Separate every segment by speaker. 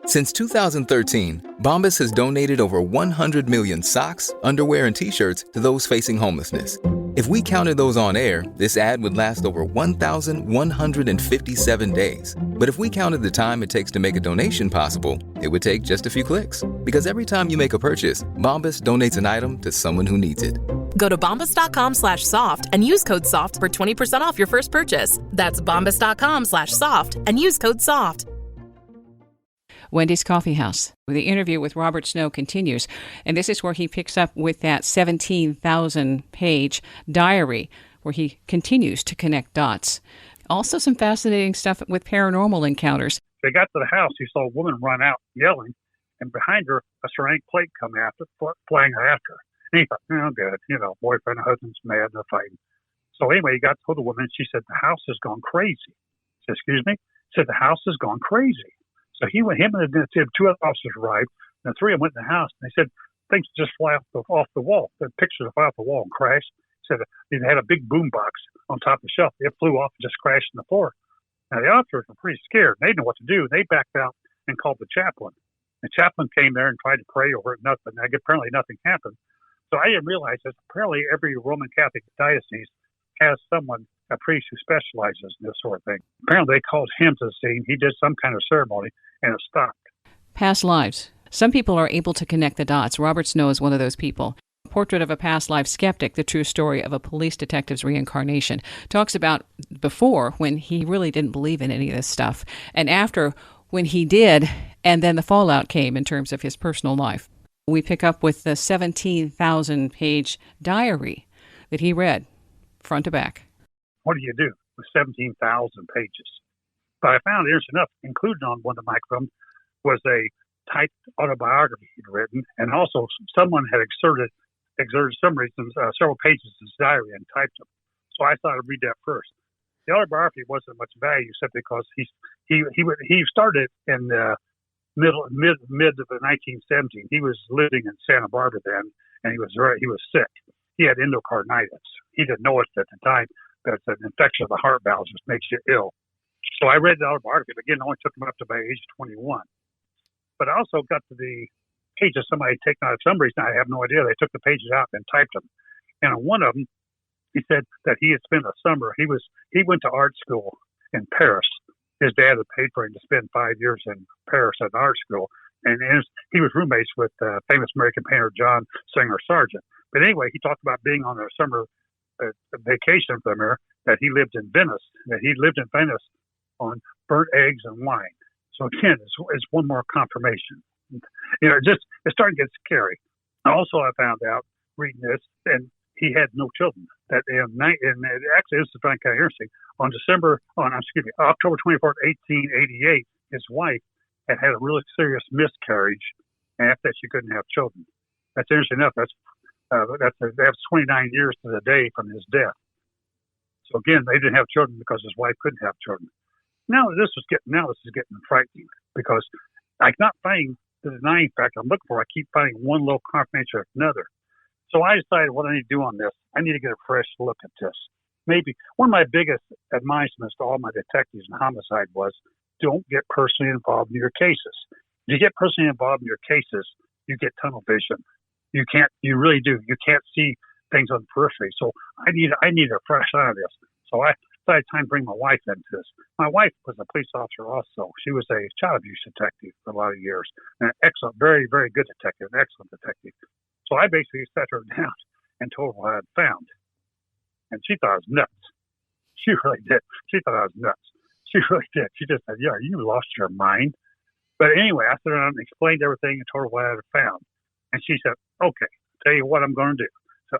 Speaker 1: Since 2013, Bombas has donated over 100 million socks, underwear, and T-shirts to those facing homelessness. If we counted those on air, this ad would last over 1,157 days. But if we counted the time it takes to make a donation possible, it would take just a few clicks. Because every time you make a purchase, Bombas donates an item to someone who needs it.
Speaker 2: Go to bombas.com/soft and use code SOFT for 20% off your first purchase. That's bombas.com/soft and use code SOFT.
Speaker 3: Wendy's Coffee House. The interview with Robert Snow continues, and this is where he picks up with that 17,000-page diary where he continues to connect dots. Also some fascinating stuff with paranormal encounters.
Speaker 4: They got to the house, he saw a woman run out yelling, and behind her, a ceramic plate come after, flying after her. And he thought, oh, good, boyfriend and husband's mad, they're fighting. So anyway, he got to the woman, and she said, the house has gone crazy. He said, excuse me? She said, the house has gone crazy. So him and the two other officers arrived, and the three of them went in the house, and they said things just fly off the wall. The pictures fly off the wall and crash. Said they had a big boom box on top of the shelf. It flew off and just crashed in the floor. Now the officers were pretty scared. They didn't know what to do. They backed out and called the chaplain. The chaplain came there and tried to pray over it. Nothing. Apparently nothing happened. So I didn't realize that apparently every Roman Catholic diocese has someone, a priest who specializes in this sort of thing. Apparently they called him to the scene. He did some kind of ceremony, and it stopped.
Speaker 3: Past lives. Some people are able to connect the dots. Robert Snow is one of those people. Portrait of a Past Life Skeptic, the true story of a police detective's reincarnation. Talks about before, when he really didn't believe in any of this stuff, and after, when he did, and then the fallout came in terms of his personal life. We pick up with the 17,000-page diary that he read, front to back.
Speaker 4: What do you do with 17,000 pages? But I found, interesting enough, included on one of the microfilms was a typed autobiography he'd written, and also someone had exerted some reasons several pages of his diary and typed them. So I thought I'd read that first. The autobiography wasn't much value, except because he started in the mid of the 1970s. He was living in Santa Barbara then, and he was sick. He had endocarditis. He didn't know it at the time, but it's an infection of the heart valves which makes you ill. So I read the autobiography. Again, it only took him up to about age 21. But I also got to the pages somebody had taken out of some reason. I have no idea. They took the pages out and typed them. And on one of them, he said that he had spent a summer. He went to art school in Paris. His dad had paid for him to spend 5 years in Paris at an art school. And he was roommates with famous American painter John Singer Sargent. But anyway, he talked about being on a summer vacation from there, that he lived in Venice, on burnt eggs and wine. So again, it's one more confirmation. It's starting to get scary. Also, I found out reading this, and he had no children. That actually, this is kind of interesting. On October 24th, 1888, his wife had a really serious miscarriage, and after that, she couldn't have children. That's interesting enough. That's 29 years to the day from his death. So again, they didn't have children because his wife couldn't have children. Now this is getting frightening, because I'm not finding the denying factor I'm looking for. I keep finding one little confirmation after another. So I decided what I need to do on this. I need to get a fresh look at this. Maybe one of my biggest admonishments to all my detectives in homicide was, don't get personally involved in your cases. If you get personally involved in your cases, you get tunnel vision. You really do. You can't see things on the periphery. So I need a fresh eye on this. So I decided time to bring my wife into this. My wife was a police officer also. She was a child abuse detective for a lot of years. An excellent, very, very good detective, an excellent detective. So I basically sat her down and told her what I had found. And she thought I was nuts. She really did. She thought I was nuts. She really did. She just said, yeah, you lost your mind. But anyway, I sat down and explained everything and told her what I had found. And she said, okay, tell you what I'm going to do. So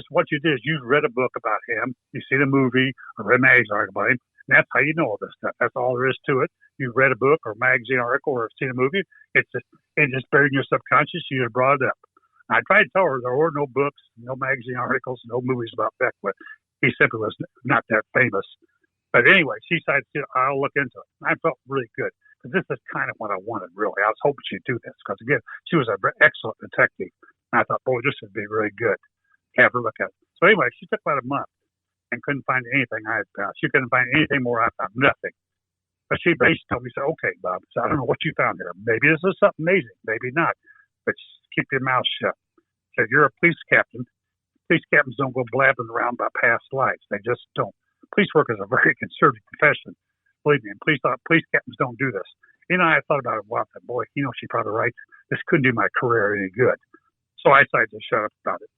Speaker 4: what you did is you read a book about him, you see the movie or read a magazine article about him, and that's how you know all this stuff. That's all there is to it. You read a book or a magazine article or seen a movie, it's just buried in your subconscious, you just brought it up. I tried to tell her there were no books, no magazine articles, no movies about Beckwith. He simply was not that famous. But anyway, she decided, I'll look into it. I felt really good, because this is kind of what I wanted, really. I was hoping she'd do this, because, again, she was an excellent detective. And I thought, boy, this would be really good. Have her look at it. So anyway, she took about a month and couldn't find anything I had found. She couldn't find anything more. I found nothing. But she basically told me, said, okay, Bob, so I don't know what you found here. Maybe this is something amazing, maybe not. But keep your mouth shut. Said, you're a police captain. Police captains don't go blabbing around about past lives. They just don't. Police work is a very conservative profession. Believe me, and police captains don't do this. I thought about it. Wow, boy, she's probably right. This couldn't do my career any good. So I decided to shut up about it.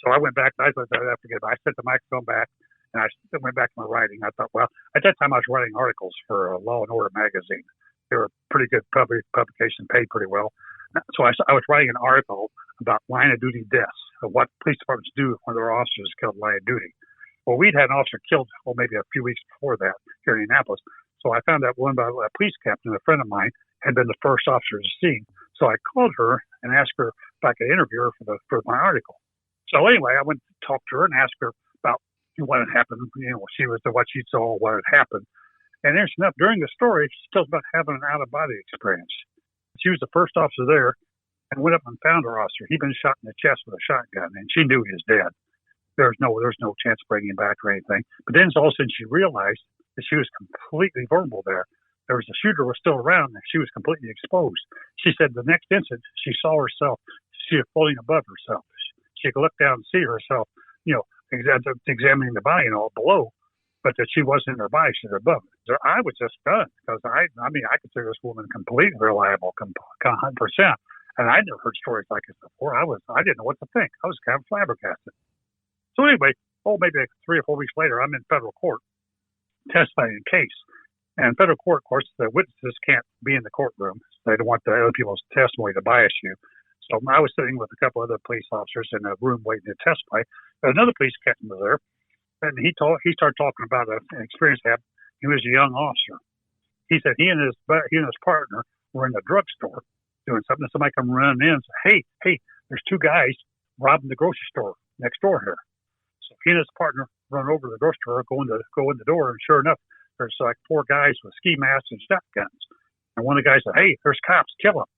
Speaker 4: So I went back. I thought I forget. I set the microphone back, and I went back to my writing. I thought, well, at that time I was writing articles for Law and Order magazine. They were pretty good publication, paid pretty well. So I was writing an article about line of duty deaths, of what police departments do when their officers killed line of duty. Well, we'd had an officer killed, maybe a few weeks before that here in Indianapolis. So I found out one by a police captain, a friend of mine, had been the first officer to see. So I called her and asked her if I could interview her for my article. So anyway, I went to talk to her and asked her about what had happened. She was what she saw, what had happened. And interesting enough, during the story, she tells about having an out-of-body experience. She was the first officer there and went up and found her officer. He'd been shot in the chest with a shotgun, and she knew he was dead. There's no chance of bringing him back or anything. But then all of a sudden she realized that she was completely vulnerable there. The shooter was still around, and she was completely exposed. She said the next instant she saw herself, she was floating above herself. She could look down and see herself, examining the body below, but that she wasn't in her body, she was above it. So I was just stunned because I consider this woman completely reliable, 100%. And I'd never heard stories like this before. I didn't know what to think. I was kind of flabbergasted. So anyway, maybe 3 or 4 weeks later, I'm in federal court testifying in a case. And federal court, of course, the witnesses can't be in the courtroom. They don't want the other people's testimony to bias you. So I was sitting with a couple other police officers in a room waiting to testify. Another police captain was there, and he started talking about an experience he had. He was a young officer. He said he and his partner were in a drugstore doing something, and somebody come running in and said, hey, there's 2 guys robbing the grocery store next door here. So he and his partner run over to the grocery store, go in the door, and sure enough, there's like 4 guys with ski masks and shotguns. And one of the guys said, hey, there's cops, kill them.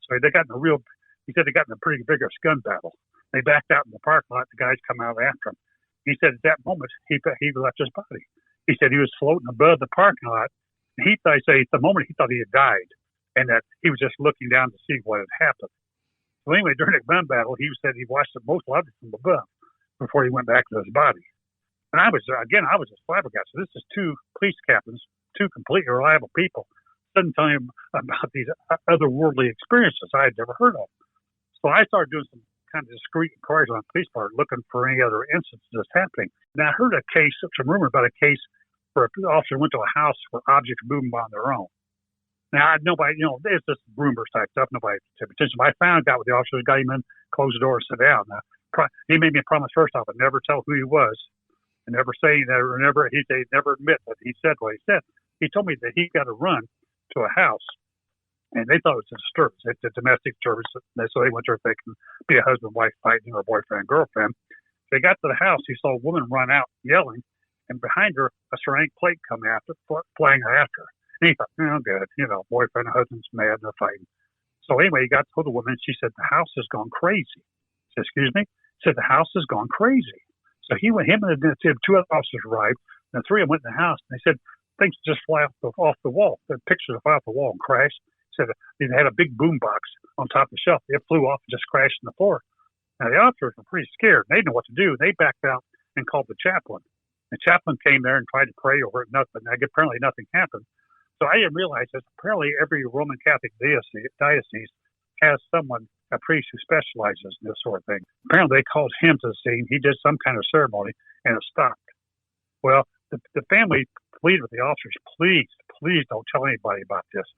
Speaker 4: So they got in a pretty vigorous gun battle. They backed out in the parking lot. The guys come out after him. He said at that moment, he left his body. He said he was floating above the parking lot. And at the moment he thought he had died and that he was just looking down to see what had happened. So anyway, during the gun battle, he said he watched it most likely from above before he went back to his body. And I was just flabbergasted. This is 2 police captains, 2 completely reliable people, suddenly telling him about these otherworldly experiences I had never heard of. So I started doing some kind of discreet inquiries on the police department, looking for any other instances happening. And I heard some rumor about a case where an officer went to a house where objects were moving on their own. Now, nobody, it's just rumors type stuff. Nobody took attention. But I found out with the officers, got him in, closed the door, and sat down. Now, he made me a promise first off, I'd never tell who he was. And never say that, or never admit that he said what he said. He told me that he got to run to a house, and they thought it was a disturbance. It's a domestic disturbance, so they went there thinking be a husband, wife fighting, or boyfriend, girlfriend. They got to the house. He saw a woman run out yelling, and behind her a ceramic plate come flying after her. And he thought, good, boyfriend and husband's mad and they're fighting. So anyway, he got to the woman. She said the house has gone crazy. He said, excuse me. He said the house has gone crazy. So him and 2 other officers arrived, and the 3 of them went in the house, and they said things just fly off the wall. The pictures fly off the wall and crashed. Said they had a big boom box on top of the shelf. It flew off and just crashed on the floor. Now the officers were pretty scared. They didn't know what to do. They backed out and called the chaplain. The chaplain came there and tried to pray over it. Nothing. Apparently nothing happened. So I didn't realize that apparently every Roman Catholic diocese has someone, a priest who specializes in this sort of thing. Apparently they called him to the scene. He did some kind of ceremony, and it stopped. Well, the family pleaded with the officers, please don't tell anybody about this.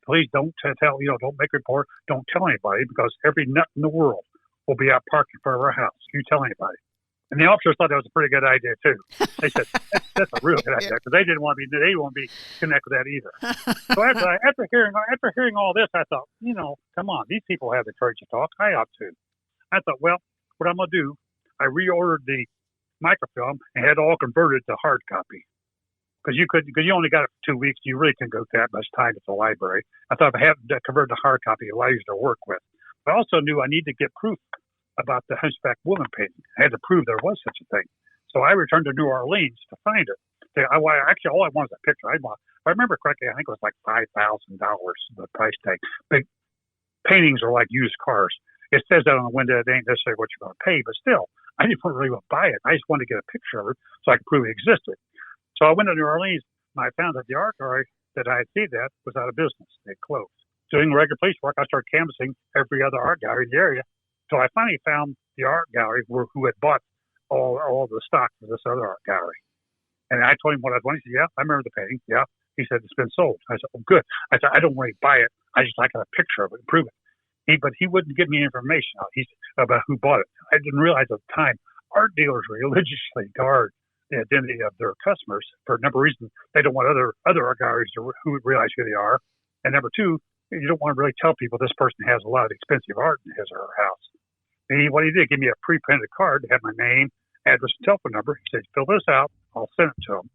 Speaker 4: Please don't tell, don't make a report. Don't tell anybody because every nut in the world will be out parked in front of our house. You tell anybody. And the officers thought that was a pretty good idea too. They said that's a real good idea because they didn't want to be connected with that either. So after hearing all this, I thought, come on, these people have the courage to talk. I ought to. I thought, well, what I'm gonna do, I reordered the microfilm and had it all converted to hard copy because you only got it for 2 weeks. You really couldn't go that much time at the library. I thought if I had that converted to hard copy, it allows you to work with. But I also knew I needed to get proof about the Hunchback Woman painting. I had to prove there was such a thing. So I returned to New Orleans to find it. Actually, all I want is a picture. If I remember correctly, I think it was like $5,000, the price tag. But paintings are like used cars. It says that on the window. It ain't necessarily what you're going to pay, but still, I didn't really want to buy it. I just wanted to get a picture of it so I could prove it existed. So I went to New Orleans, and I found that the art gallery that I had seen that was out of business. They closed. Doing regular police work, I started canvassing every other art gallery in the area. So I finally found the art gallery who had bought all the stock for this other art gallery. And I told him what I wanted. He said, yeah, I remember the painting. Yeah. He said, it's been sold. I said, oh, good. I said, I don't want to buy it. I just like a picture of it and prove it. But he wouldn't give me information about who bought it. I didn't realize at the time art dealers religiously guard the identity of their customers for a number of reasons. They don't want other art galleries who realize who they are. And number two, you don't want to really tell people this person has a lot of expensive art in his or her house. And what he did, give me a pre-printed card that had my name, address, and telephone number. He said, fill this out. I'll send it to them.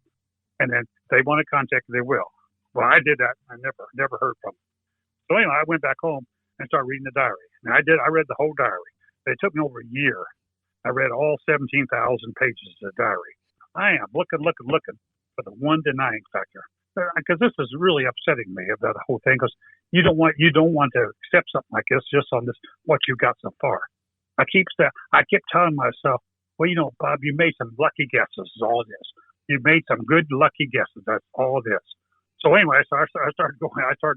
Speaker 4: And then if they want to contact me, they will. Well, I did that. I never heard from them. So anyway, I went back home and started reading the diary. And I read the whole diary. It took me over a year. I read all 17,000 pages of the diary. I am looking for the one denying factor. Because this is really upsetting me about the whole thing. Because you don't want to accept something like this just on this what you got so far. I kept telling myself, well, Bob, you made some lucky guesses. Is all it is. You made some good lucky guesses. That's all it is. So anyway, I started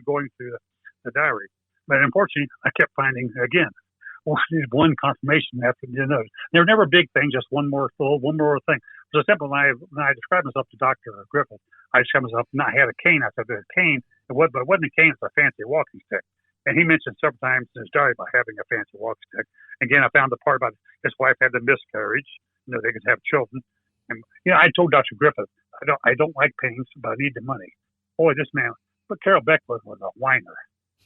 Speaker 4: going through the diary, but unfortunately, I kept finding again one confirmation after another. They were never big things, just one more thing. It was simple. When I described myself to Dr. Griffith, I described myself, and I had a cane. I said, the cane, but it wasn't a cane, it's a fancy walking stick. And he mentioned several times in his diary about having a fancy walking stick. Again, I found the part about his wife had the miscarriage. They could have children. And I told Dr. Griffith, I don't like pains, but I need the money. Boy, this man, but Carroll Beckwith was a whiner.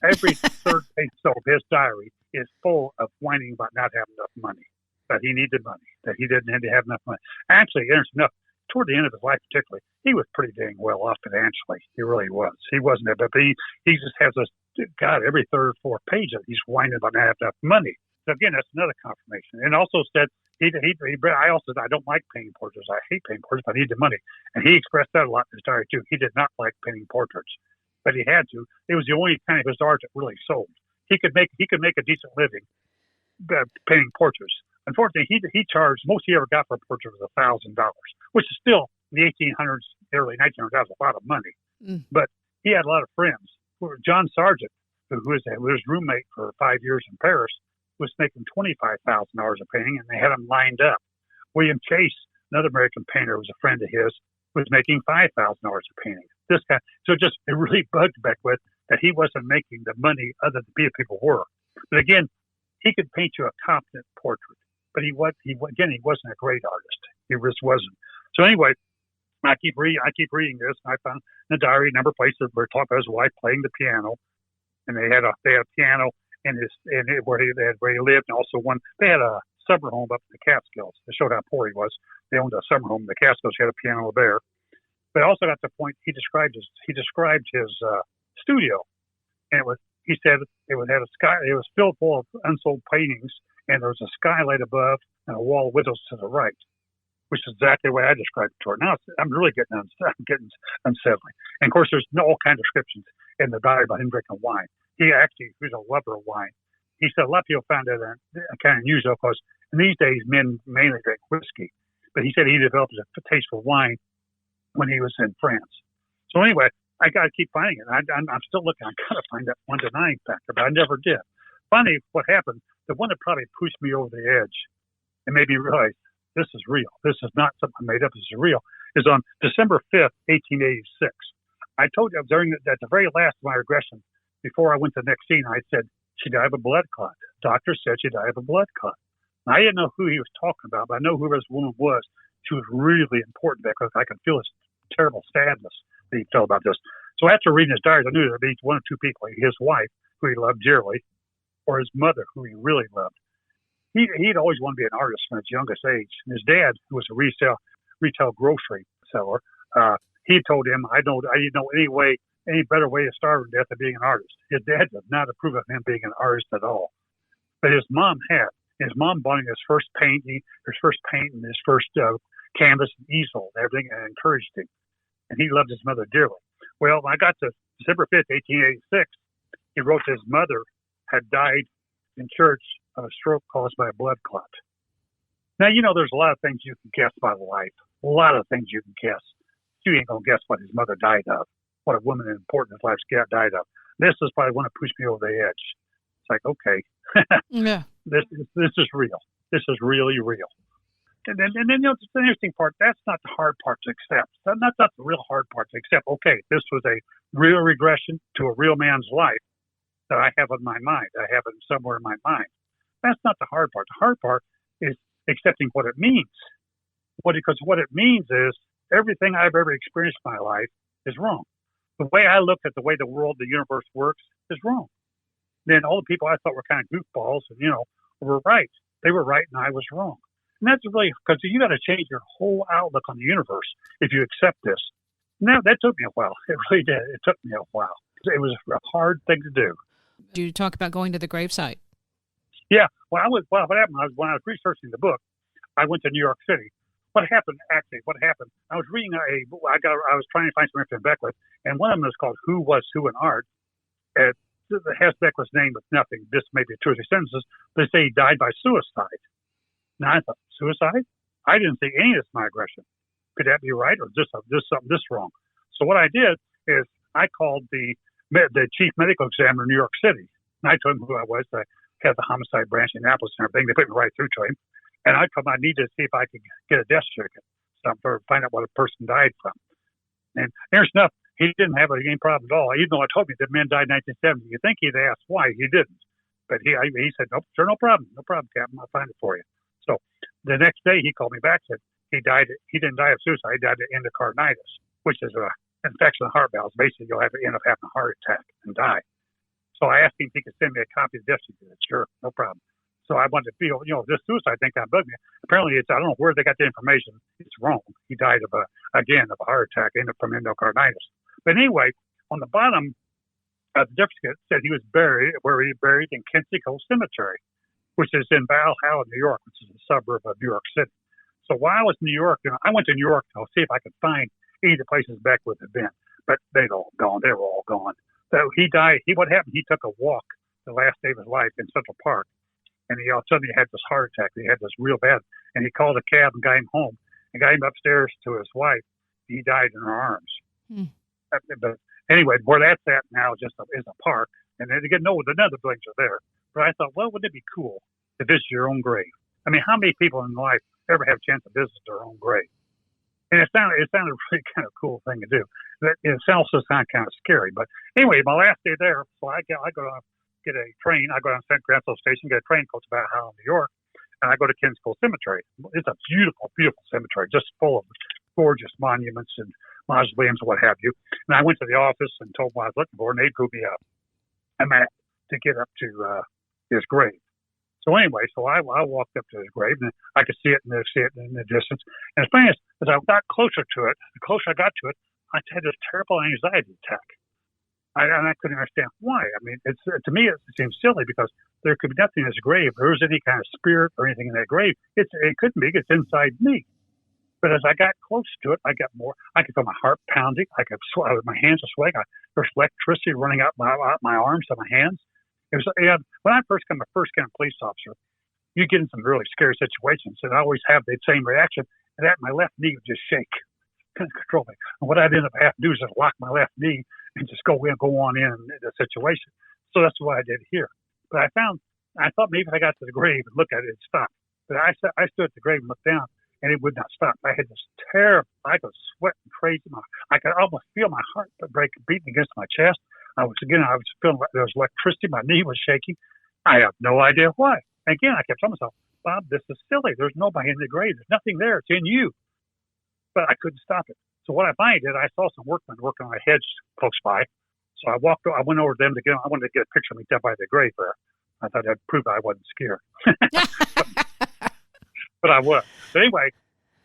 Speaker 4: Every third page of his diary is full of whining about not having enough money, that he needed money, that he didn't have enough money. Actually, interesting enough, toward the end of his life particularly, he was pretty dang well off financially. He really was. He wasn't there, but he just has this, God, every third or fourth page of it, he's whining about not having enough money. So again, that's another confirmation. And also said, I also said, I don't like painting portraits. I hate painting portraits, but I need the money. And he expressed that a lot in his diary too. He did not like painting portraits, but he had to. It was the only kind of his art that really sold. He could make a decent living painting portraits. Unfortunately, he charged, most he ever got for a portrait was $1,000, which is still in the 1800s, early 1900s, that was a lot of money. But he had a lot of friends. John Sargent, who was his roommate for 5 years in Paris, was making $25,000 a painting, and they had them lined up. William Chase, another American painter, was a friend of his, was making $5,000 a painting. This guy, it really bugged Beckwith that he wasn't making the money other than people were. But again, he could paint you a competent portrait, but he wasn't a great artist. He just wasn't. So anyway, I keep reading this, and I found in the diary a number of places where he talked about his wife playing the piano, and they had a piano where he lived, and also they had a summer home up in the Catskills. It showed how poor he was. They owned a summer home in the Catskills. He had a piano there. But also got to the point he described his studio, and he said it had a sky. It was filled full of unsold paintings, and there was a skylight above and a wall of windows to the right, which is exactly the way I described it to her. Now I'm really getting unsettling. And of course, there's all kinds of descriptions in the diary about him drinking wine. He was a lover of wine. He said a lot of people found that kind of unusual because in these days men mainly drink whiskey. But he said he developed a taste for wine when he was in France. So anyway, I got to keep finding it. I'm still looking. I got to find that one denying factor, but I never did. Finally, what happened, the one that probably pushed me over the edge and made me realize this is real. This is not something I made up. This is real. Is on December 5th, 1886. I told you at the very last of my regression, before I went to the next scene, I said, she died of a blood clot. Doctor said she died of a blood clot. Now, I didn't know who he was talking about, but I know who this woman was. She was really important because I could feel his terrible sadness that he felt about this. So after reading his diary, I knew there would be one or two people, his wife, who he loved dearly, or his mother, who he really loved. He'd always wanted to be an artist from his youngest age. And his dad, who was a retail grocery seller, he told him, I didn't know any better way to starve to death than being an artist. His dad did not approve of him being an artist at all. But his mom had. His mom bought him his first painting, and his first canvas and easel and everything, and encouraged him. and he loved his mother dearly. Well, when I got to December 5th, 1886, he wrote his mother had died in church of a stroke caused by a blood clot. Now, there's a lot of things you can guess by life. A lot of things you can guess. You ain't going to guess what his mother died of, what a woman important in his life died of. This is probably one that pushed me over the edge. It's like, okay,
Speaker 3: Yeah.
Speaker 4: this is real. This is really real. And then it's the interesting part. That's not the hard part to accept. That's not the real hard part to accept. Okay, this was a real regression to a real man's life that I have in my mind. I have it somewhere in my mind. That's not the hard part. The hard part is accepting what it means. Because what it means is everything I've ever experienced in my life is wrong. The way I look at the way the world, the universe works is wrong. Then all the people I thought were kind of goofballs, were right. They were right and I was wrong. And that's really, because you got to change your whole outlook on the universe if you accept this. Now, that took me a while. It really did. It took me a while. It was a hard thing to do.
Speaker 3: Do you talk about going to the gravesite?
Speaker 4: Yeah. What happened was when I was researching the book, I went to New York City. What happened? I was reading I was trying to find some information on Beckwith, and one of them is called Who Was Who in Art. It has Beckwith's name with nothing, just maybe 2 or 3 sentences. They say he died by suicide. Now I thought, suicide? I didn't see any of this migration. Could that be right, or just something wrong? So what I did is I called the chief medical examiner in New York City, and I told him who I was. I had the homicide branch in Indianapolis and everything. They put me right through to him, and I told him I needed to see if I could get a death certificate, to find out what a person died from. And there's enough. He didn't have any problem at all. Even though I told him that man died in 1970, you think he'd ask why? He didn't. But he said, "Nope, sure, no problem, Captain. I'll find it for you." So the next day he called me back and said he died. He didn't die of suicide. He died of endocarditis, which is an infection of the heart valves. Basically, you'll end up having a heart attack and die. So I asked him if he could send me a copy of the death certificate. Sure, no problem. So I wanted to feel, this suicide thing kind of bugged me. Apparently, I don't know where they got the information. It's wrong. He died of a heart attack from endocarditis. But anyway, on the bottom of the death certificate said he was buried in Kensico Cemetery, which is in Valhalla, New York, which is a suburb of New York City. So while I was in New York, I went to New York to see if I could find any of the places Beckwith had been, but they'd all gone. They were all gone. So he died. What happened? He took a walk the last day of his life in Central Park, and he all of a sudden had this heart attack. He had this real bad, and he called a cab and got him home and got him upstairs to his wife. He died in her arms. But anyway, where that's at now is a park, and then again, none of the buildings are there. But I thought, well, wouldn't it be cool to visit your own grave? I mean, how many people in life ever have a chance to visit their own grave? And it sounded a really kind of cool thing to do. It also sounded kind of scary. But anyway, my last day there, so I go down, get a train. I go down to St. Granville Station, get a train goes to Valhalla, New York, and I go to Kensico Cemetery. It's a beautiful, beautiful cemetery, just full of gorgeous monuments and mausoleums and what have you. And I went to the office and told them what I was looking for, and they drew me a map to get up to his grave. So anyway, I walked up to his grave, and I could see it in the distance. And as funny as I got closer to it, the closer I got to it, I had this terrible anxiety attack. And I couldn't understand why. I mean, to me, it seems silly because there could be nothing in his grave. If there was any kind of spirit or anything in that grave, it couldn't be. It's inside me. But as I got close to it, I got more. I could feel my heart pounding. My hands were sweating. There's electricity running out my arms and my hands. It was, when I first became a police officer, you get in some really scary situations, and I always have the same reaction. And that my left knee would just shake, couldn't control me. And what I'd end up having to do is just lock my left knee and just go on in the situation. So that's what I did here. But I thought maybe if I got to the grave and looked at it, it'd stop. But I stood at the grave and looked down, and it would not stop. I had this terrible. I was sweating crazy. I could almost feel my heart beating against my chest. I was feeling like there was electricity. My knee was shaking. I have no idea why. And again, I kept telling myself, Bob, this is silly. There's nobody in the grave. There's nothing there. It's in you. But I couldn't stop it. So what I finally did, I saw some workmen working on a hedge close by. So I went over to them I wanted to get a picture of me down by the grave there. I thought I'd prove I wasn't scared. But I was. But anyway,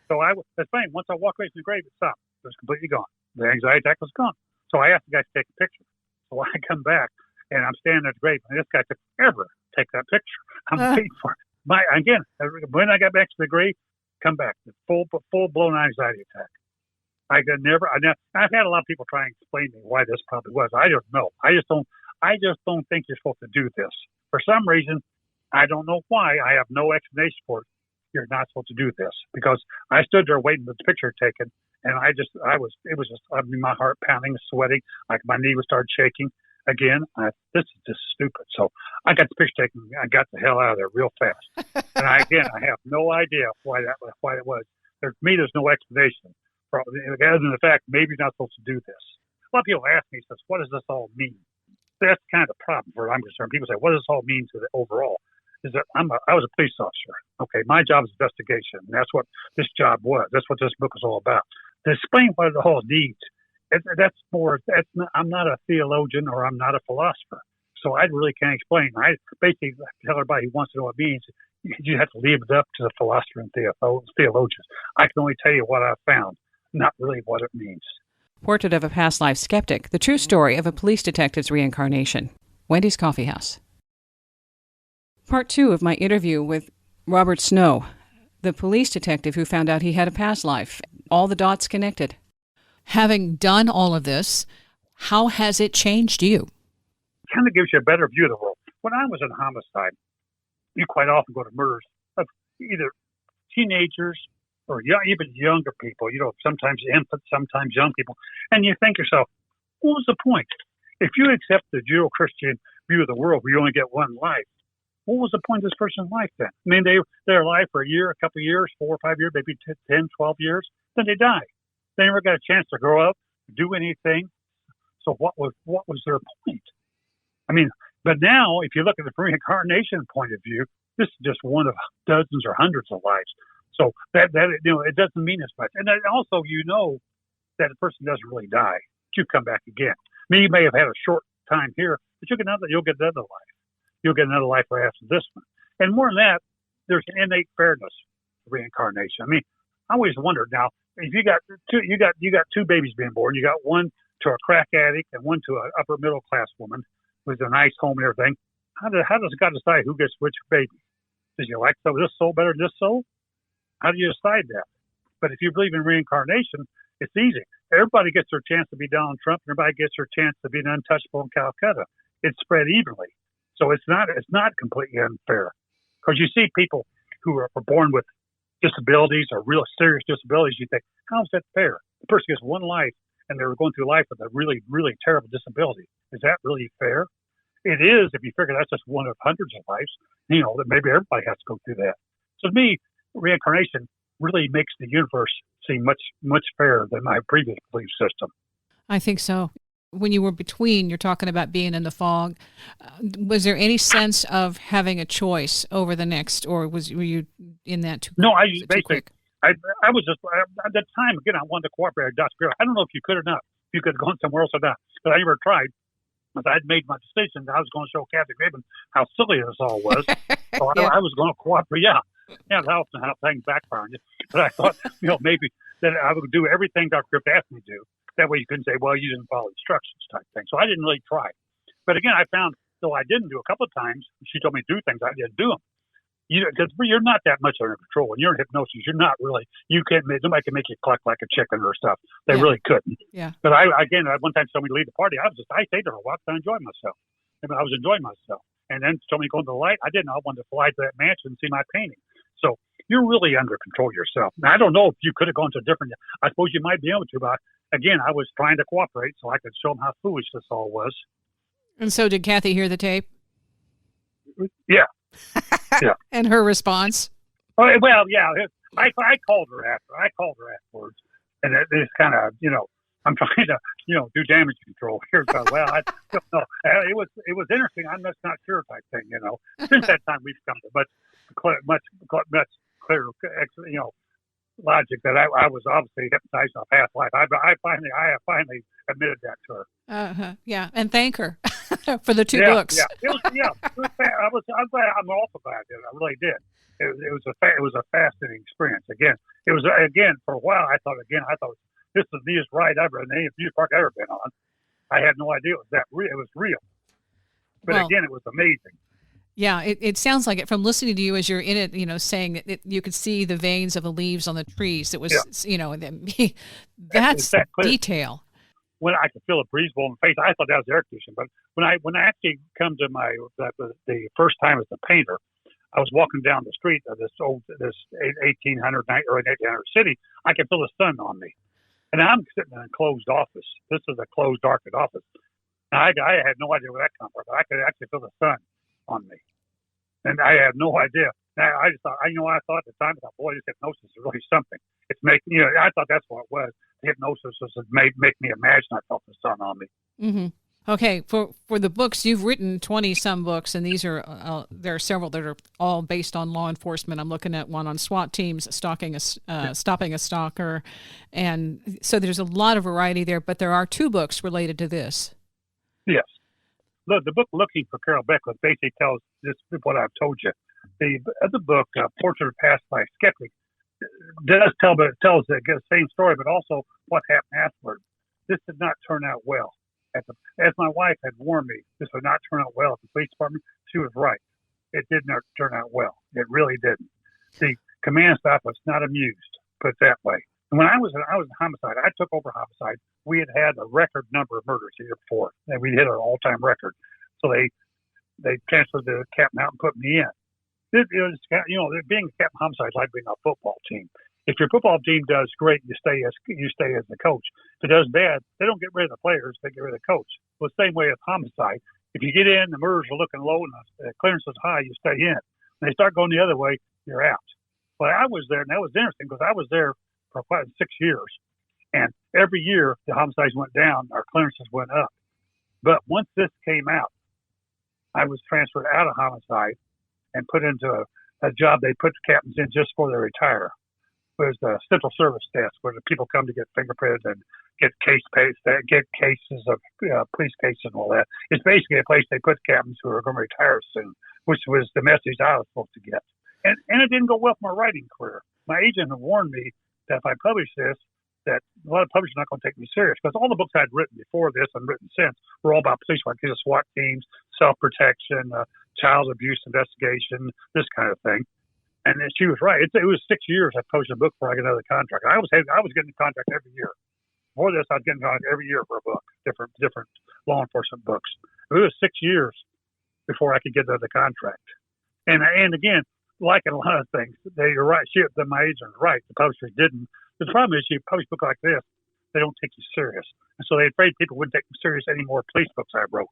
Speaker 4: that's fine. Once I walked away from the grave, it stopped. It was completely gone. The anxiety attack was gone. So I asked the guy to take a picture. So I come back, and I'm standing at the grave, and this guy took forever to take that picture. I'm waiting for it. Again, when I got back to the grave, come back, the full-blown anxiety attack. I've had a lot of people try and explain to me why this probably was. I don't know. I just don't think you're supposed to do this. For some reason, I don't know why. I have no explanation for it. You're not supposed to do this, because I stood there waiting for the picture taken, and my heart pounding, sweating, like my knee would start shaking again. This is just stupid. So I got the picture taken. I got the hell out of there real fast. And I have no idea why it was. For me, there's no explanation. Other than the fact maybe you're not supposed to do this. A lot of people ask me, says, what does this all mean? That's kind of the problem where I'm concerned. People say, what does this all mean to the overall? Is that I was a police officer. Okay, my job is investigation. And that's what this job was. That's what this book is all about. To explain what it all needs. I'm not a theologian or I'm not a philosopher. So I really can't explain. I basically tell everybody who wants to know what it means, you have to leave it up to the philosopher and theologians. I can only tell you what I found, not really what it means.
Speaker 3: Portrait of a Past Life Skeptic, the true story of a police detective's reincarnation. Wendy's Coffee House. Part 2 of my interview with Robert Snow, the police detective who found out he had a past life. All the dots connected. Having done all of this, how has it changed you?
Speaker 4: It kind of gives you a better view of the world. When I was in homicide, you quite often go to murders of either teenagers or even younger people, sometimes infants, sometimes young people. And you think to yourself, what was the point? If you accept the Judeo-Christian view of the world where you only get one life, what was the point of this person's life then? I mean, they're alive for a year, a couple of years, 4 or 5 years, maybe 10, 12 years, then they die. They never got a chance to grow up, do anything. So what was their point? I mean, but now, if you look at the reincarnation point of view, this is just one of dozens or hundreds of lives. So that it doesn't mean as much. And then also, that a person doesn't really die. You come back again. I mean, you may have had a short time here, but you'll get another life. You'll get another life right after this one. And more than that, there's an innate fairness to reincarnation. I mean, I always wondered now, if you got two babies being born, you got one to a crack addict and one to an upper middle class woman with a nice home and everything. How does God decide who gets which baby? Does you like this soul better than this soul? How do you decide that? But if you believe in reincarnation, it's easy. Everybody gets their chance to be Donald Trump, and everybody gets their chance to be an untouchable in Calcutta. It's spread evenly. So it's not completely unfair, because you see people who are born with disabilities or real serious disabilities. You think, how is that fair? The person gets one life, and they're going through life with a really, really terrible disability. Is that really fair? It is if you figure that's just one of hundreds of lives. That maybe everybody has to go through that. So to me, reincarnation really makes the universe seem much, much fairer than my previous belief system.
Speaker 3: I think so. When you were between, you're talking about being in the fog. Was there any sense of having a choice over the next, or were you in that too?
Speaker 4: No, I was just at that time. Again, I wanted to cooperate with Dr. Carroll. I don't know if you could or not. If you could have gone somewhere else or not, but I never tried. Because I'd made my decision. I was going to show Kathy Graven how silly this all was. So yeah. I was going to cooperate. Yeah, that often how things backfire. But I thought, maybe that I would do everything Dr. Griffith asked me to do. That way you couldn't say, well, you didn't follow instructions type thing. So I didn't really try. But again, I found, though I didn't do a couple of times, she told me to do things, I didn't do them. Because you're not that much under control. When you're in hypnosis, you're not really, nobody can make you cluck like a chicken or stuff. They really couldn't.
Speaker 3: Yeah.
Speaker 4: But I one time told me to leave the party. I stayed there a while and enjoyed myself. I was enjoying myself. And then told me to go into the light. I didn't. I wanted to fly to that mansion and see my painting. So you're really under control yourself. Now, I don't know if you could have gone to a different, I suppose you might be able to, but again, I was trying to cooperate so I could show them how foolish this all was.
Speaker 3: And so did Kathy hear the tape?
Speaker 4: Yeah. Yeah.
Speaker 3: And her response?
Speaker 4: Oh, well, yeah. I called her afterwards. And it's kind of, I'm trying to, do damage control here. So, well, I don't know. It was interesting. I'm just not sure type thing, Since that time, we've come to much clearer, logic that I was obviously hypnotized in a past life. I have finally admitted that to her.
Speaker 3: Yeah, and thank her for the two books.
Speaker 4: Yeah, I'm also glad that I really did. It was a fascinating experience. Again, for a while I thought this is the neatest ride ever in any amusement park I've ever been on. I had no idea it was that real. It was real, but again, it was amazing.
Speaker 3: Yeah, it sounds like it from listening to you as you're in it, saying that you could see the veins of the leaves on the trees. It was, that's
Speaker 4: that clear.
Speaker 3: detail.
Speaker 4: When I could feel a breeze blowing my face, I thought that was the air conditioning. But when I actually come to the first time as a painter, I was walking down the street of this 1800 or 1800 city. I could feel the sun on me, and I'm sitting in a closed office. This is a closed, darkened office. Now, I had no idea where that came from, but I could actually feel the sun on me, and I had no idea. Now, I just thought, I thought at the time, I thought, boy, this hypnosis is really something. It's making, I thought that's what it was. The hypnosis was to make me imagine I felt the sun on me.
Speaker 3: Mm-hmm. Okay, for the books, you've written 20-some books, and these are there are several that are all based on law enforcement. I'm looking at one on SWAT teams stopping a stalker, and so there's a lot of variety there. But there are 2 books related to this.
Speaker 4: Yes, the book "Looking for Carroll Beckwith" basically tells this what I've told you. The other book, "Portrait of Past by Skeptic," tells the same story, but also what happened afterward. This did not turn out well. As my wife had warned me, this would not turn out well at the police department. She was right. It did not turn out well. It really didn't. The command staff was not amused, put it that way. And when I was in homicide, I took over homicide. We had a record number of murders the year before, and we hit our all-time record. So they transferred the captain out and put me in. It was, being a captain homicide is like being a football team. If your football team does great, you stay as the coach. If it does bad, they don't get rid of the players; they get rid of the coach. Well, the same way with homicide. If you get in, the murders are looking low and the clearance is high, you stay in. When they start going the other way, you're out. But I was there, and that was interesting because I was there for quite 6 years, and every year the homicides went down, our clearances went up. But once this came out, I was transferred out of homicide and put into a job they put the captains in just before they retire. It was the central service desk where the people come to get fingerprinted and get cases of police cases and all that. It's basically a place they put captains who are going to retire soon, which was the message I was supposed to get. And it didn't go well for my writing career. My agent had warned me that if I publish this, that a lot of publishers are not going to take me serious because all the books I'd written before this and written since were all about police work, SWAT teams, self-protection, child abuse investigation, this kind of thing. And then she was right. It was 6 years I published a book before I got another contract. I was getting a contract every year. Before this, I was getting a contract every year for a book, different law enforcement books. It was 6 years before I could get another contract. And again, like in a lot of things, you're right. My agent was right. The publishers didn't. The problem is, you publish a book like this, they don't take you serious, and so they're afraid people wouldn't take them serious any more police books I wrote.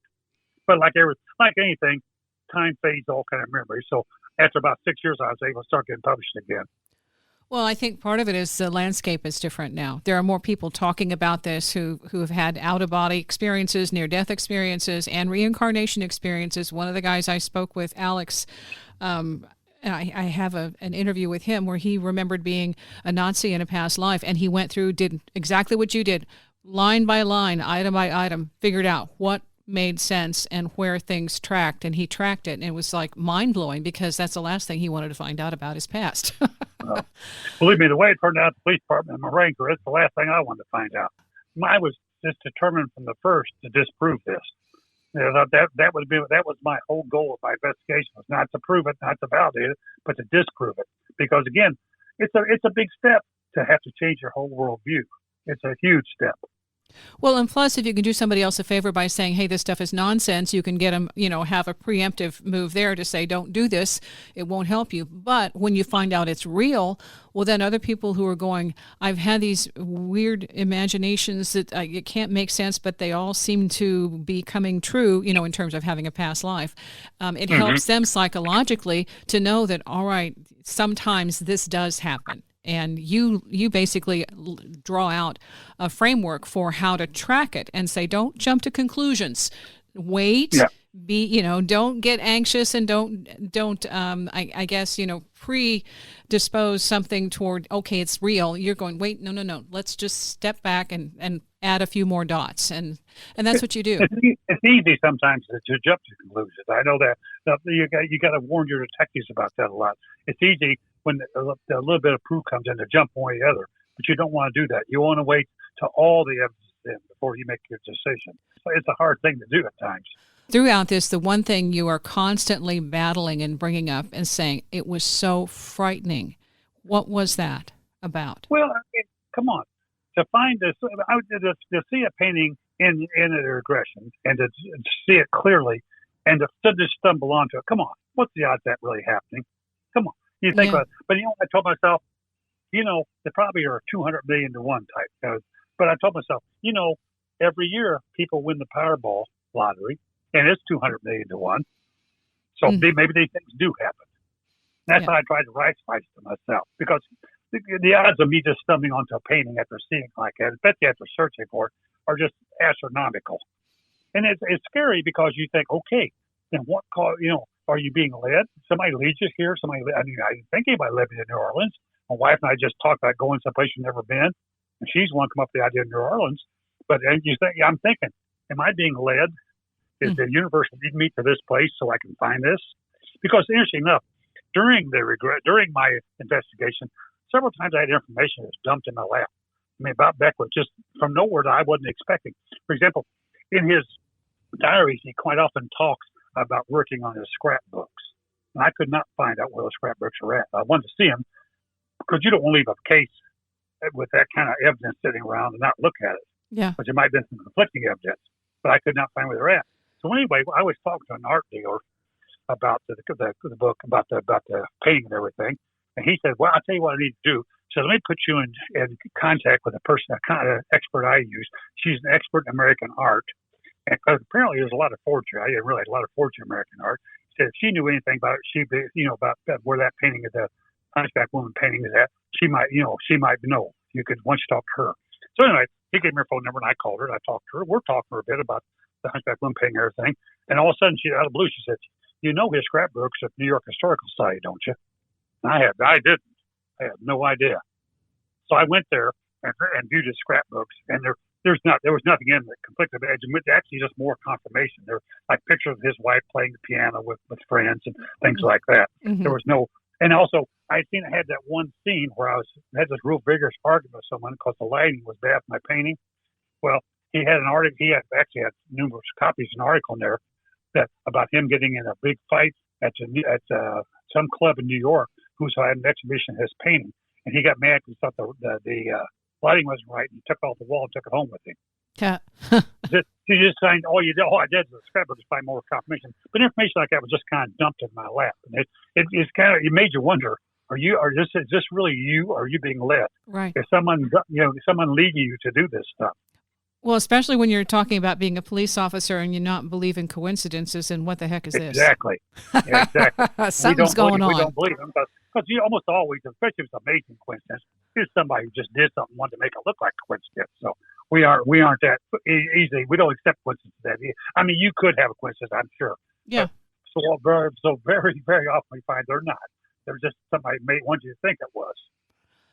Speaker 4: But like anything, time fades all kind of memory. So after about 6 years, I was able to start getting published again.
Speaker 3: Well, I think part of it is the landscape is different now. There are more people talking about this who have had out-of-body experiences, near-death experiences, and reincarnation experiences. One of the guys I spoke with, Alex, I have an interview with him where he remembered being a Nazi in a past life, and he went through, did exactly what you did, line by line, item by item, figured out what made sense and where things tracked, and he tracked it, and it was like mind-blowing because that's the last thing he wanted to find out about his past.
Speaker 4: Believe me, the way it turned out at the police department and my Ranger, it's the last thing I wanted to find out. I was just determined from the first to disprove this. That was my whole goal of my investigation, was not to prove it, not to validate it, but to disprove it. Because again, it's a big step to have to change your whole worldview. It's a huge step.
Speaker 3: Well, and plus, if you can do somebody else a favor by saying, hey, this stuff is nonsense, you can get them, have a preemptive move there to say, don't do this. It won't help you. But when you find out it's real, well, then other people who are going, I've had these weird imaginations that it can't make sense, but they all seem to be coming true, in terms of having a past life. It helps them psychologically to know that, all right, sometimes this does happen. And you basically draw out a framework for how to track it and say, don't jump to conclusions. Wait, don't get anxious, and don't I guess, predispose something toward, okay, it's real. You're going, wait, no. Let's just step back and add a few more dots. And that's what you do.
Speaker 4: It's easy sometimes to jump to conclusions. I know that you got to warn your detectives about that a lot. It's easy when a little bit of proof comes in to jump one or the other, but you don't want to do that. You want to wait till all the evidence is in before you make your decision. So it's a hard thing to do at times.
Speaker 3: Throughout this, the one thing you are constantly battling and bringing up and saying, it was so frightening. What was that about?
Speaker 4: Well, I mean, come on. To find this, to see a painting in a regression and to see it clearly and to just stumble onto it. Come on. What's the odds of that really happening? Come on. You think about it. But, I told myself, there probably are 200 million to one type. But I told myself, every year people win the Powerball lottery, and it's 200 million to one. So maybe these things do happen. That's how I tried to rationalize it to myself, because the odds of me just stumbling onto a painting after seeing it like that, especially after searching for it, are just astronomical. And it's scary because you think, okay, then what cause, are you being led? Somebody leads you here? I didn't think anybody led me to New Orleans. My wife and I just talked about going someplace you've never been, and she's one come up with the idea of New Orleans. But I'm thinking, am I being led? Is the universe leading me to this place so I can find this? Because interesting enough, during my investigation, several times I had information that was dumped in my lap. About Beckwith, just from nowhere that I wasn't expecting. For example, in his diaries, he quite often talks about working on his scrapbooks. And I could not find out where those scrapbooks are at. I wanted to see them because you don't want to leave a case with that kind of evidence sitting around and not look at it.
Speaker 3: Yeah.
Speaker 4: Because there might have been some conflicting evidence, but I could not find where they're at. So anyway, I was talking to an art dealer about the book, about the painting and everything. And he said, well, I'll tell you what I need to do. So let me put you in contact with a person, a kind of expert I use. She's an expert in American art. And because apparently there's a lot of forgery. I didn't realize a lot of forgery in American art. She said if she knew anything about it, about where that painting of the Hunchback Woman painting is at, she might know. You could, once you talk to her. So anyway, he gave me her phone number and I called her and I talked to her. We're talking for a bit about the Hunchback Woman painting and everything. And all of a sudden, out of the blue, she said, his scrapbooks at New York Historical Society, don't you? And I didn't. I had no idea. So I went there and viewed his scrapbooks, and there was nothing in that conflicted edge. Actually, just more confirmation. There were like pictures of his wife playing the piano with friends and things like that. Mm-hmm. There was no, and also I had that one scene where I had this real vigorous argument with someone because the lighting was bad for my painting. Well, he had an article. He actually had numerous copies of an article in there about him getting in a big fight at some club in New York who's had an exhibition of his painting. And he got mad because he thought the lighting wasn't right. And he took it off the wall and took it home with him.
Speaker 3: Yeah.
Speaker 4: You just signed all I did was scrapbook to find more confirmation. But information like that was just kind of dumped in my lap. And it made you wonder, is this really you, or are you being led?
Speaker 3: Right.
Speaker 4: Is someone leading you to do this stuff?
Speaker 3: Well, especially when you're talking about being a police officer and you not believe in coincidences, and what the heck is this?
Speaker 4: Exactly. Yeah, exactly.
Speaker 3: Something's going on.
Speaker 4: We don't believe them because you almost always, especially if it's amazing coincidence, here's somebody who just did something, wanted to make it look like a coincidence. So we aren't that easy. We don't accept coincidences that easy. I mean, you could have a coincidence, I'm sure.
Speaker 3: Yeah.
Speaker 4: But so very, very often we find they're not. They're just somebody wants you to think it was.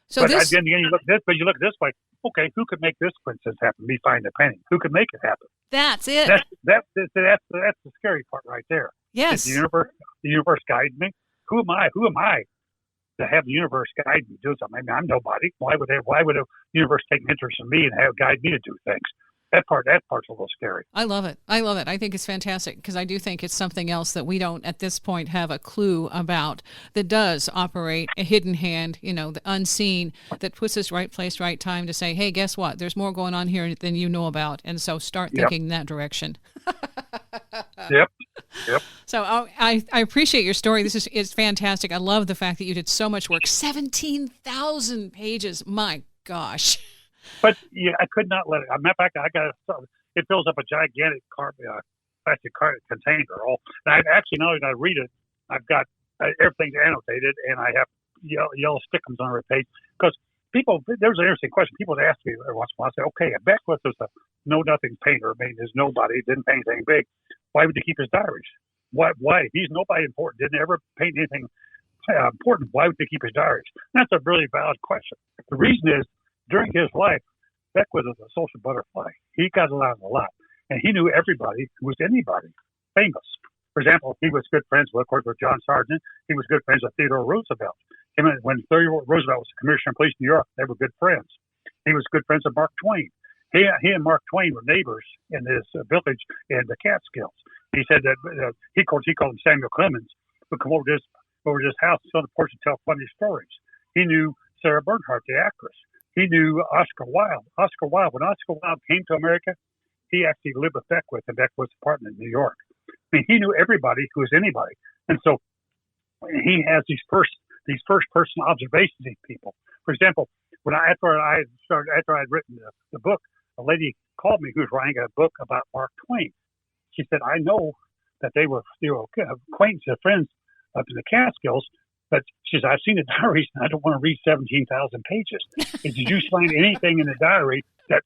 Speaker 3: So
Speaker 4: but again, you look at this way. Okay, who could make this coincidence happen? Me finding a painting. Who could make it happen?
Speaker 3: That's it.
Speaker 4: That's the scary part right there.
Speaker 3: Yes.
Speaker 4: Is the universe guiding me? Who am I to have the universe guide me to do something? I mean, I'm nobody. Why would the universe take an interest in me and guide me to do things? That part's a little scary.
Speaker 3: I love it. I think it's fantastic because I do think it's something else that we don't at this point have a clue about that does operate a hidden hand, the unseen, that puts us right place, right time to say, hey, guess what? There's more going on here than you know about. And so start thinking in that direction.
Speaker 4: Yep.
Speaker 3: So I appreciate your story. This is fantastic. I love the fact that you did so much work. 17,000 pages. My gosh.
Speaker 4: But I could not let it. Matter of fact, it fills up a gigantic plastic container. And I've actually, not only did I read it, I've got everything's annotated, and I have yellow stickers on every page. Because there's an interesting question. People would ask me every once in a while, I say, okay, Beckwith was a know-nothing painter. I mean, there's nobody, didn't paint anything big. Why would he keep his diaries? Why? He's nobody important, didn't ever paint anything important. Why would he keep his diaries? And that's a really valid question. The reason is, during his life, Beckwith was a social butterfly. He got around a lot, and he knew everybody who was anybody famous. For example, he was good friends with John Sargent. He was good friends with Theodore Roosevelt. When Theodore Roosevelt was commissioner of police in New York, they were good friends. He was good friends with Mark Twain. He and Mark Twain were neighbors in this village in the Catskills. He said that he called him Samuel Clemens, would come over to his house on the porch and tell funny stories. He knew Sarah Bernhardt, the actress. He knew Oscar Wilde. When Oscar Wilde came to America, he actually lived with Beckwith in Beckwith's apartment in New York. I mean, he knew everybody who was anybody. And so he has these first person observations of these people. For example, after I'd written the book, a lady called me who was writing a book about Mark Twain. She said, I know that they were acquaintances, friends up in the Catskills, but she said, I've seen the diaries and I don't want to read 17,000 pages. Did you find anything in the diary that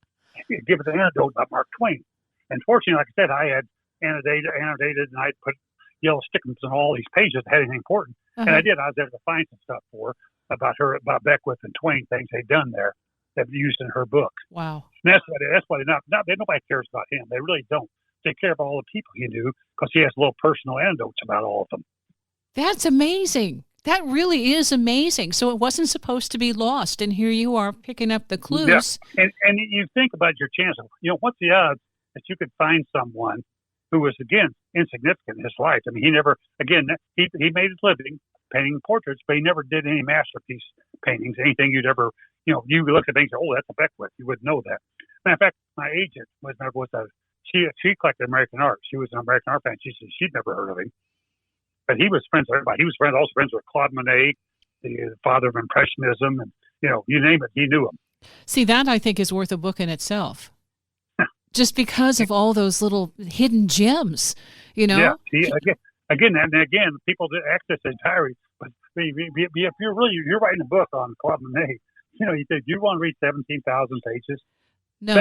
Speaker 4: give us an anecdote about Mark Twain? And fortunately, like I said, I had annotated and I put yellow stickers on all these pages that had anything important. And I did. I was able to find some stuff for her about Beckwith and Twain, things they'd done there that were used in her book.
Speaker 3: Wow.
Speaker 4: And that's why nobody cares about him. They really don't. They care about all the people he knew because he has little personal anecdotes about all of them. That's
Speaker 3: amazing. That really is amazing. So it wasn't supposed to be lost, and here you are picking up the clues.
Speaker 4: Yeah. And you think about your chances. What's the odds that you could find someone who was, again, insignificant in his life? I mean, he made his living painting portraits, but he never did any masterpiece paintings, anything you'd ever, you look at things and say, oh, that's a Beckwith. You wouldn't know that. Matter of fact, my agent she collected American art. She was an American art fan. She said she'd never heard of him. But he was friends with everybody. He was also friends with Claude Monet, the father of Impressionism, and, you name it, he knew him.
Speaker 3: See, that I think is worth a book in itself. Just because of all those little hidden gems,
Speaker 4: Yeah, again, people did access his diary. But if you're writing a book on Claude Monet, you said you want to read 17,000 pages.
Speaker 3: No.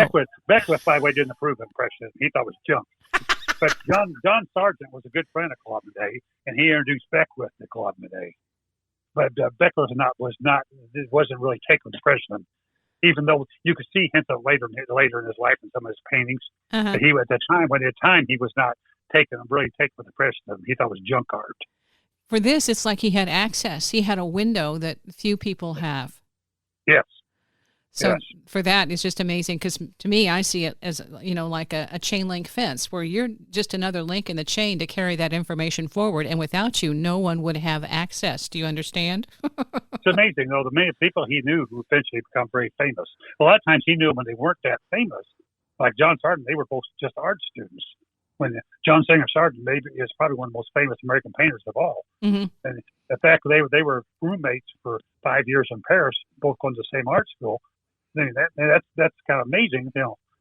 Speaker 4: Beckwith, by the way, didn't approve of Impressionism. He thought it was junk. But John Sargent was a good friend of Claude Monet, and he introduced Beckwith to Claude Monet. But Beckwith wasn't really taken with Impressionism, even though you could see hints of later in his life in some of his paintings. But he, at the time, he was not really taken with Impressionism. He thought it was junk art.
Speaker 3: For this, it's like he had access. He had a window that few people have.
Speaker 4: Yes.
Speaker 3: So for that, it's just amazing because to me, I see it as, like a chain link fence where you're just another link in the chain to carry that information forward. And without you, no one would have access. Do you understand?
Speaker 4: It's amazing, though, the many people he knew who eventually become very famous. A lot of times he knew them when they weren't that famous. Like John Sargent, they were both just art students. When John Singer Sargent is probably one of the most famous American painters of all. Mm-hmm. And the fact that they were roommates for 5 years in Paris, both going to the same art school, that's kind of amazing.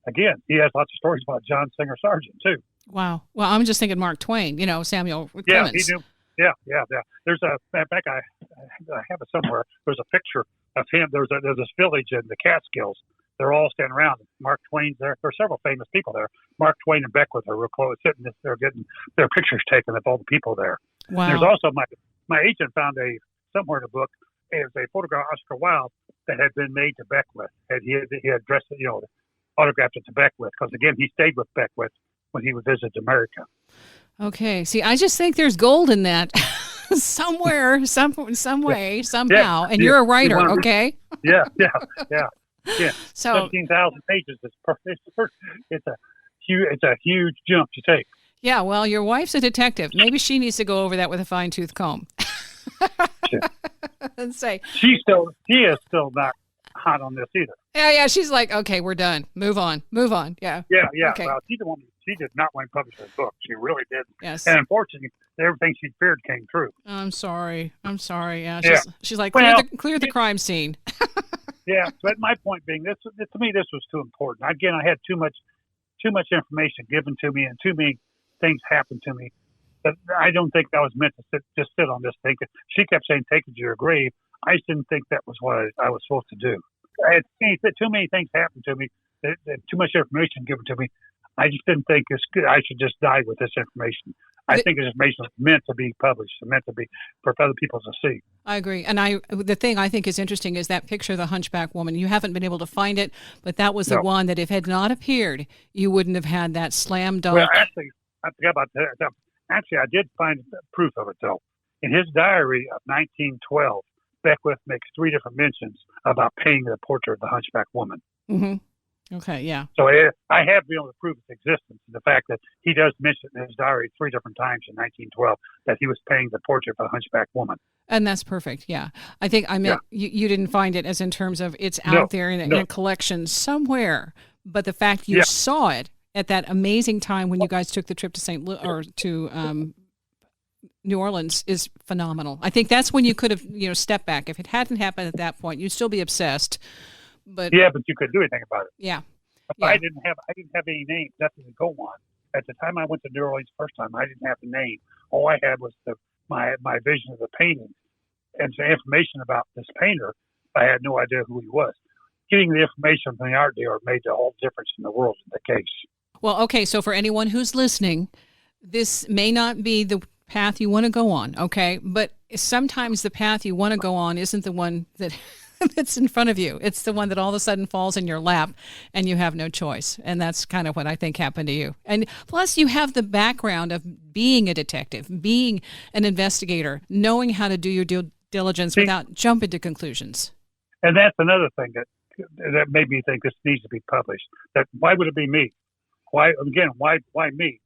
Speaker 4: Again, he has lots of stories about John Singer Sargent too.
Speaker 3: Wow. Well, I'm just thinking Mark Twain. Samuel Clemens.
Speaker 4: Yeah, he knew. Yeah. There's in fact, I have it somewhere. There's a picture of him. There's this village in the Catskills. They're all standing around. Mark Twain's there. There are several famous people there. Mark Twain and Beckwith are real close, sitting there getting their pictures taken of all the people there.
Speaker 3: Wow.
Speaker 4: There's also my agent found somewhere in the book is a photograph of Oscar Wilde that had been made to Beckwith. And he had dressed it, autographed it to Beckwith because, again, he stayed with Beckwith when he would visit America.
Speaker 3: Okay. See, I just think there's gold in that somewhere, some way, somehow. And you're a writer, okay?
Speaker 4: Yeah. So 17,000 pages is perfect. It's a huge jump to take.
Speaker 3: Yeah, well, your wife's a detective. Maybe she needs to go over that with a fine-tooth comb. And say she is still not hot on this either. Yeah. She's like, okay, we're done. Move on. Yeah. Okay.
Speaker 4: Well, she did not want to publish her book. She really didn't.
Speaker 3: Yes.
Speaker 4: And unfortunately, everything she feared came true.
Speaker 3: I'm sorry. Yeah. She's like, clear the crime scene.
Speaker 4: Yeah. But my point being, to me, this was too important. Again, I had too much information given to me, and too many things happened to me. But I don't think I was meant to sit on this thing. She kept saying, take it to your grave. I just didn't think that was what I was supposed to do. I had too many things happened to me, too much information given to me. I just didn't think it's good. I should just die with this information. I think this information is meant to be published, meant to be for other people to see.
Speaker 3: I agree. And the thing I think is interesting is that picture of the hunchback woman. You haven't been able to find it, but that was the one that if it had not appeared, you wouldn't have had that slam dunk.
Speaker 4: Well, actually, I forgot about that. Actually, I did find proof of it, though. In his diary of 1912, Beckwith makes 3 different mentions about painting the portrait of the hunchback woman.
Speaker 3: Mm-hmm. Okay, yeah.
Speaker 4: So I have been able to prove its existence. And the fact that he does mention in his diary 3 different times in 1912 that he was painting the portrait of a hunchback woman.
Speaker 3: And that's perfect, yeah. I think I meant you didn't find it as in terms of it's out there in a collection somewhere, but the fact you saw it at that amazing time when you guys took the trip to New Orleans is phenomenal. I think that's when you could have, stepped back. If it hadn't happened at that point, you'd still be obsessed. But
Speaker 4: you couldn't do anything about it.
Speaker 3: Yeah.
Speaker 4: I didn't have any names, nothing to go on. At the time I went to New Orleans the first time, I didn't have a name. All I had was my vision of the painting and some information about this painter. I had no idea who he was. Getting the information from the art dealer made the whole difference in the world in the case.
Speaker 3: Well, okay, so for anyone who's listening, this may not be the path you want to go on, okay? But sometimes the path you want to go on isn't the one that's in front of you. It's the one that all of a sudden falls in your lap and you have no choice. And that's kind of what I think happened to you. And plus you have the background of being a detective, being an investigator, knowing how to do your due diligence without jumping to conclusions.
Speaker 4: And that's another thing that made me think this needs to be published. That why would it be me? Why me?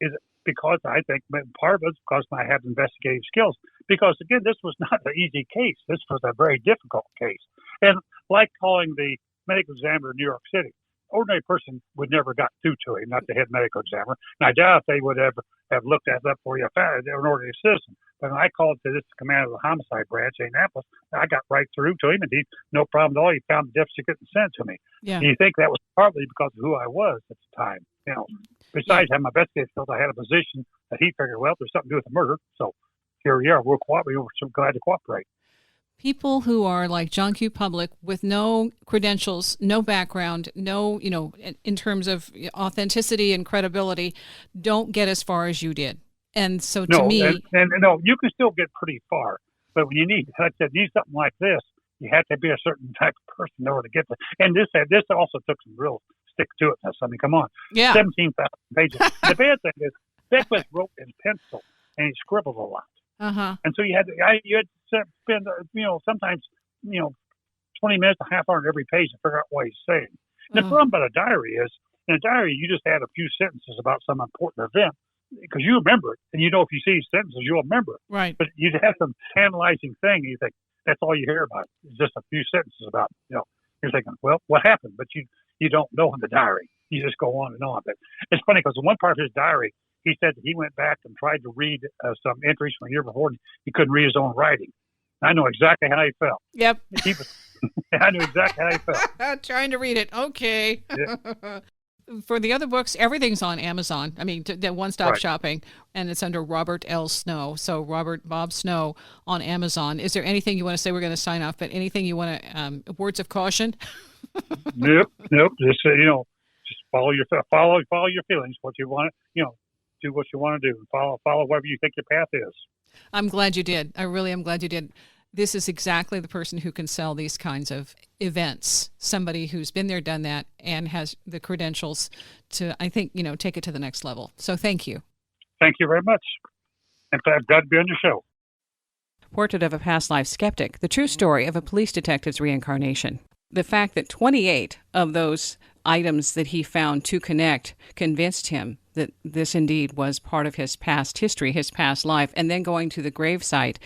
Speaker 4: Is it because I think part of it's because I have investigative skills. Because again, this was not an easy case. This was a very difficult case. And like calling the medical examiner in New York City, ordinary person would never got through to him, not the head medical examiner. And I doubt if they would ever have looked that up for you if they're an ordinary citizen. But when I called to this commander of the homicide branch in Indianapolis, I got right through to him, and he no problem at all. He found the death certificate and sent it to me. Yeah. And you think that was partly because of who I was at the time. Besides having my investigative skills, I had a position that he figured, well, there's something to do with the murder. So here we are. We're so glad to cooperate.
Speaker 3: People who are like John Q. Public with no credentials, no background, no, in terms of authenticity and credibility, don't get as far as you did. And so to me...
Speaker 4: And you can still get pretty far. But when you need something like this, you have to be a certain type of person in order to get there. And this also took some real stick-to-itness. I mean, come on.
Speaker 3: Yeah.
Speaker 4: 17,000 pages. The bad thing is, Beckwith wrote in pencil, and he scribbled a lot.
Speaker 3: Uh-huh.
Speaker 4: And so you had to spend, sometimes, 20 minutes, a half hour on every page to figure out what he's saying. And the problem about a diary is, in a diary, you just add a few sentences about some important event because you remember it. And if you see sentences, you'll remember it.
Speaker 3: Right.
Speaker 4: But you have some tantalizing thing, and you think, that's all you hear about. It's just a few sentences about, you're thinking, well, what happened? But you don't know in the diary. You just go on and on. But it's funny because in one part of his diary, he said that he went back and tried to read some entries from a year before, and he couldn't read his own writing. I know exactly how he felt.
Speaker 3: Yep.
Speaker 4: I knew exactly how he felt.
Speaker 3: Trying to read it. Okay. Yeah. For the other books, everything's on Amazon. I mean, the one-stop shopping, and it's under Robert L. Snow. So Robert Bob Snow on Amazon. Is there anything you want to say? We're going to sign off, but anything you want to, words of caution?
Speaker 4: Nope. Just, just follow your feelings, what you want to, do what you want to do. Follow whatever you think your path is.
Speaker 3: I'm glad you did. I really am glad you did. This is exactly the person who can sell these kinds of events. Somebody who's been there, done that, and has the credentials to, I think, take it to the next level. So thank you.
Speaker 4: Thank you very much. And glad to be on your show.
Speaker 3: Portrait of a Past Life Skeptic, the true story of a police detective's reincarnation. The fact that 28 of those items that he found to connect convinced him that this indeed was part of his past history, his past life, and then going to the gravesite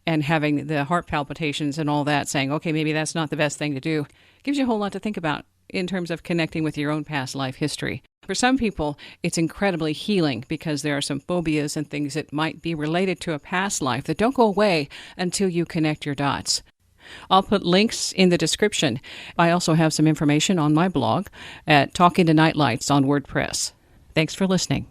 Speaker 3: and having the heart palpitations and all that, saying, okay, maybe that's not the best thing to do, gives you a whole lot to think about in terms of connecting with your own past life history. For some people, it's incredibly healing because there are some phobias and things that might be related to a past life that don't go away until you connect your dots. I'll put links in the description. I also have some information on my blog at Talking to Nightlights on WordPress. Thanks for listening.